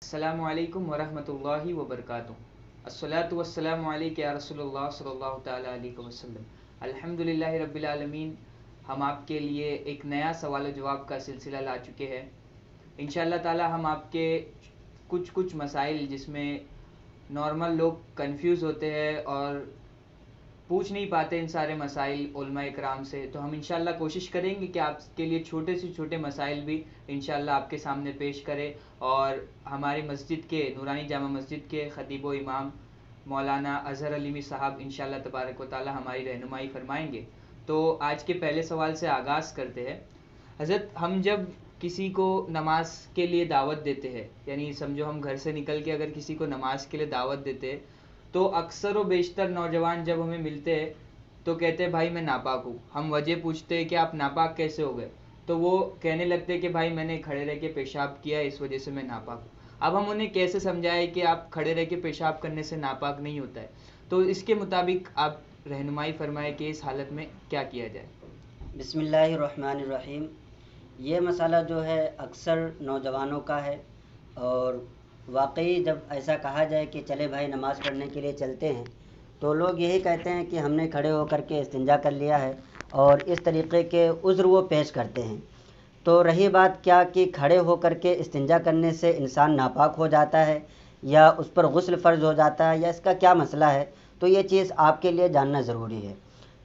السلام علیکم ورحمۃ اللہ وبرکاتہ۔ الصلاۃ والسلام علیک یا رسول اللہ صلی اللہ تعالیٰ علیہ وسلم۔ الحمد للہ رب العالمین۔ ہم آپ کے لیے ایک نیا سوال و جواب کا سلسلہ لا چکے ہیں۔ انشاءاللہ تعالیٰ ہم آپ کے کچھ مسائل جس میں نارمل لوگ کنفیوز ہوتے ہیں اور پوچھ نہیں پاتے ان سارے مسائل علماء اکرام سے، تو ہم انشاءاللہ کوشش کریں گے کہ آپ کے لیے چھوٹے سے چھوٹے مسائل بھی انشاءاللہ آپ کے سامنے پیش کریں، اور ہماری مسجد کے نورانی جامع مسجد کے خطیب و امام مولانا اظہر علیمی صاحب انشاءاللہ تبارک و تعالی ہماری رہنمائی فرمائیں گے۔ تو آج کے پہلے سوال سے آغاز کرتے ہیں۔ حضرت، ہم جب کسی کو نماز کے لیے دعوت دیتے ہیں، یعنی سمجھو ہم گھر سے نکل کے اگر کسی کو نماز کے لیے دعوت دیتے ہیں، تو اکثر و بیشتر نوجوان جب ہمیں ملتے ہیں تو کہتے ہیں بھائی میں ناپاک ہوں۔ ہم وجہ پوچھتے ہیں کہ آپ ناپاک کیسے ہو گئے، تو وہ کہنے لگتے کہ بھائی میں نے کھڑے رہ کے پیشاب کیا، اس وجہ سے میں ناپاک ہوں۔ اب ہم انہیں کیسے سمجھائیں کہ آپ کھڑے رہ کے پیشاب کرنے سے ناپاک نہیں ہوتا ہے؟ تو اس کے مطابق آپ رہنمائی فرمائیں کہ اس حالت میں کیا کیا جائے۔ بسم اللہ الرحمن الرحیم۔ یہ مسئلہ جو ہے اکثر نوجوانوں کا ہے، اور واقعی جب ایسا کہا جائے کہ چلے بھائی نماز پڑھنے کے لیے چلتے ہیں، تو لوگ یہی کہتے ہیں کہ ہم نے کھڑے ہو کر کے استنجا کر لیا ہے، اور اس طریقے کے عذر وہ پیش کرتے ہیں۔ تو رہی بات کیا کہ کھڑے ہو کر کے استنجا کرنے سے انسان ناپاک ہو جاتا ہے یا اس پر غسل فرض ہو جاتا ہے، یا اس کا کیا مسئلہ ہے، تو یہ چیز آپ کے لیے جاننا ضروری ہے۔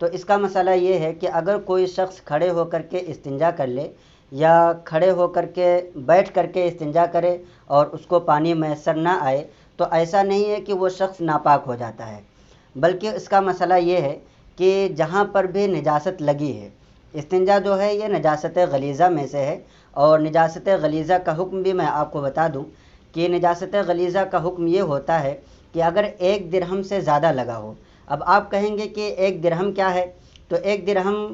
تو اس کا مسئلہ یہ ہے کہ اگر کوئی شخص کھڑے ہو کر کے استنجا کر لے، یا کھڑے ہو کر کے بیٹھ کر کے استنجا کرے اور اس کو پانی میسر نہ آئے، تو ایسا نہیں ہے کہ وہ شخص ناپاک ہو جاتا ہے، بلکہ اس کا مسئلہ یہ ہے کہ جہاں پر بھی نجاست لگی ہے، استنجا جو ہے یہ نجاست غلیظہ میں سے ہے، اور نجاست غلیظہ کا حکم بھی میں آپ کو بتا دوں کہ نجاست غلیظہ کا حکم یہ ہوتا ہے کہ اگر 1 درہم سے زیادہ لگا ہو۔ اب آپ کہیں گے کہ 1 درہم کیا ہے؟ تو 1 درہم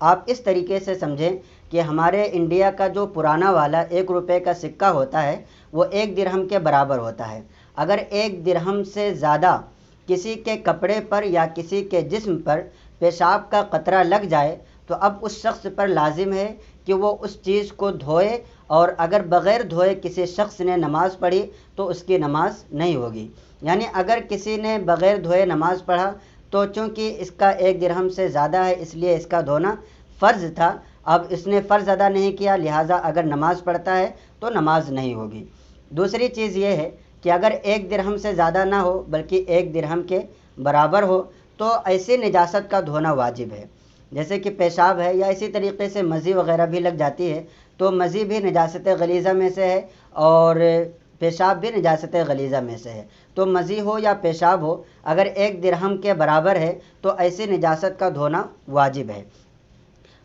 آپ اس طریقے سے سمجھیں کہ ہمارے انڈیا کا جو پرانا والا 1 روپے کا سکہ ہوتا ہے وہ 1 درہم کے برابر ہوتا ہے۔ اگر 1 درہم سے زیادہ کسی کے کپڑے پر یا کسی کے جسم پر پیشاب کا قطرہ لگ جائے، تو اب اس شخص پر لازم ہے کہ وہ اس چیز کو دھوئے، اور اگر بغیر دھوئے کسی شخص نے نماز پڑھی تو اس کی نماز نہیں ہوگی۔ یعنی اگر کسی نے بغیر دھوئے نماز پڑھا تو چونکہ اس کا 1 درہم سے زیادہ ہے، اس لیے اس کا دھونا فرض تھا، اب اس نے فرض ادا نہیں کیا، لہٰذا اگر نماز پڑھتا ہے تو نماز نہیں ہوگی۔ دوسری چیز یہ ہے کہ اگر 1 درہم سے زیادہ نہ ہو بلکہ 1 درہم کے برابر ہو، تو ایسی نجاست کا دھونا واجب ہے، جیسے کہ پیشاب ہے، یا اسی طریقے سے مزی وغیرہ بھی لگ جاتی ہے، تو مزی بھی نجاست غلیظہ میں سے ہے، اور پیشاب بھی نجاست غلیظہ میں سے ہے۔ تو مزی ہو یا پیشاب ہو، اگر 1 درہم کے برابر ہے تو ایسی نجاست کا دھونا واجب ہے۔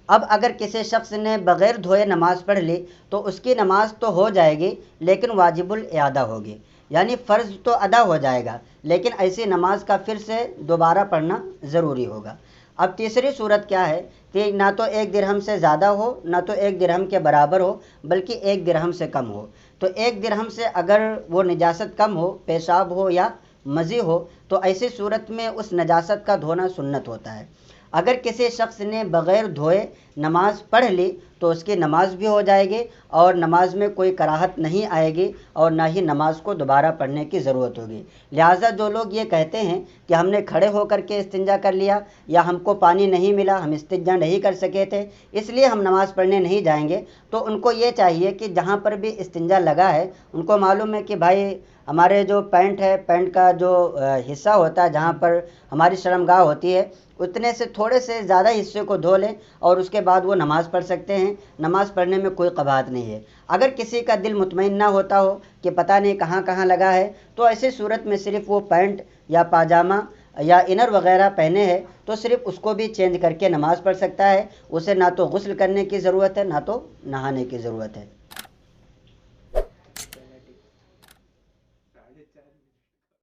اب اگر کسی شخص نے بغیر دھوئے نماز پڑھ لی تو اس کی نماز تو ہو جائے گی، لیکن واجب الاعادہ ہوگی، یعنی فرض تو ادا ہو جائے گا، لیکن ایسی نماز کا پھر سے دوبارہ پڑھنا ضروری ہوگا۔ اب تیسری صورت کیا ہے کہ نہ تو 1 درہم سے زیادہ ہو، نہ تو 1 درہم کے برابر ہو، بلکہ 1 درہم سے کم ہو۔ تو 1 درہم سے اگر وہ نجاست کم ہو، پیشاب ہو یا مزی ہو، تو ایسی صورت میں اس نجاست کا دھونا سنت ہوتا ہے۔ اگر کسی شخص نے بغیر دھوئے نماز پڑھ لی تو اس کی نماز بھی ہو جائے گی، اور نماز میں کوئی کراہت نہیں آئے گی، اور نہ ہی نماز کو دوبارہ پڑھنے کی ضرورت ہوگی۔ لہٰذا جو لوگ یہ کہتے ہیں کہ ہم نے کھڑے ہو کر کے استنجا کر لیا، یا ہم کو پانی نہیں ملا، ہم استنجا نہیں کر سکے تھے، اس لیے ہم نماز پڑھنے نہیں جائیں گے، تو ان کو یہ چاہیے کہ جہاں پر بھی استنجا لگا ہے، ان کو معلوم ہے کہ بھائی ہمارے جو پینٹ ہے، پینٹ کا جو حصہ ہوتا ہے جہاں پر ہماری شرمگاہ ہوتی ہے، اتنے سے تھوڑے سے زیادہ حصے کو دھو لیں، اور اس کے بعد وہ نماز پڑھ سکتے ہیں۔ نماز پڑھنے میں کوئی قباحت نہیں ہے۔ اگر کسی کا دل مطمئن نہ ہوتا ہو کہ پتہ نہیں کہاں کہاں لگا ہے، تو ایسی صورت میں صرف وہ پینٹ یا پاجامہ یا انر وغیرہ پہنے ہے تو صرف اس کو بھی چینج کر کے نماز پڑھ سکتا ہے، اسے نہ تو غسل کرنے کی ضرورت ہے، نہ تو نہانے کی ضرورت ہے۔